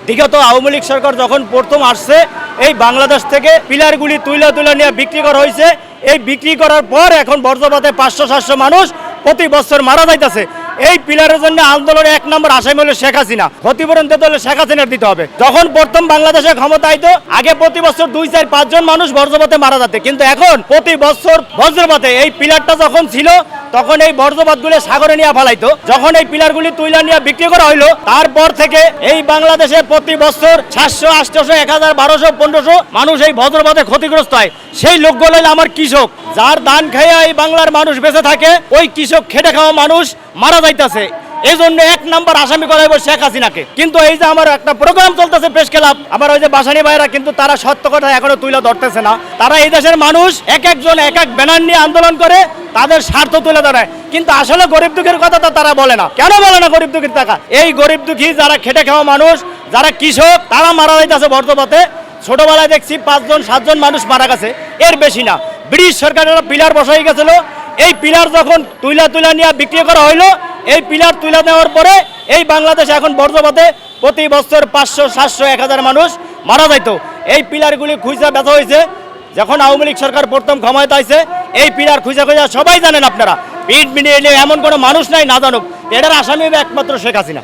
বিগত আওয়ামী লীগ সরকার যখন প্রথম আসছে এই বাংলাদেশ থেকে পিলারগুলি তুলে নিয়ে বিক্রি করা হয়েছে। এই বিক্রি করার পর এখন বর্জ্যপাতে 500-700 মানুষ প্রতি বছর মারা যাইতেছে। এই পিলারের জন্য আন্দোলনে 1 নম্বর আসামি হলো শেখ হাসিনা। ক্ষতিপূরণ দিতে হলে শেখ হাসিনার দিতে হবে। যখন প্রথম বাংলাদেশে ক্ষমতা আইতো আগে প্রতি বছর 2-4-5 জন মানুষ বর্জ্যপাতে মারা যেত, কিন্তু এখন প্রতি বছর বজ্রপাতে এই পিলারটা যখন ছিল তখন এই বর্জ্যপাতগুলো সাগরে নিয়ে ফেলাইতো। যখন এই পিলারগুলি তুলে নিয়ে বিক্রি করা হইলো তারপর থেকে এই বাংলাদেশে প্রতি বছর 700-800, 1000, 1200, 1500 মানুষ এই বজ্রপাতে ক্ষতিগ্রস্ত হয়। সেই লোকগুলো আমার কৃষক, যার ধান খেয়ে এই বাংলার মানুষ বেঁচে থাকে, ওই কৃষক খেটে খাওয়া মানুষ মারা যাইতেছে। এই জন্য 1 নম্বর আসামি করা হইব শেখ হাসিনাকে। কিন্তু এই যে আমার একটা প্রোগ্রাম চলতেছে প্রেস ক্লাব, আমার ওই যে বাসানি ভাইরা কিন্তু তারা সত্য কথা এখনো তুলে ধরতেছে না। তারা এই দেশের মানুষ এক একজন এক এক ব্যানার নিয়ে আন্দোলন করে তাদের স্বার্থ তুলে ধরে, কিন্তু আসলে গরিব দুঃখীর কথা তো তারা বলে না। কেন বলে না গরিব দুঃখীর টাকা? এই গরিব দুঃখী যারা খেটে খাওয়া মানুষ, যারা কৃষক, তারা মারা যাইতেছে বর্জ্যপাতে। ছোটবেলায় দেখছি 5-7 জন মানুষ মারা গেছে, এর বেশি না। ব্রিটিশ সরকারের পিলার বসাই গেছিল, এই পিলার যখন তুলে নিয়ে বিক্রি করা হইলো, এই পিলার তুলে নেওয়ার পরে এই বাংলাদেশে এখন বর্জ্যপাতে প্রতি বছর 500-700, 1000 মানুষ মারা যাইত। এই পিলারগুলি খুঁজে ব্যথা হয়েছে যখন আওয়ামী লীগ সরকার প্রথম ক্ষমতা আইছে। এই পিলার খুঁজে সবাই জানেন আপনারা, পিঠ মিলিয়ে এমন কোনো মানুষ নাই না জানুক। এটার আসামি একমাত্র শেখ হাসিনা।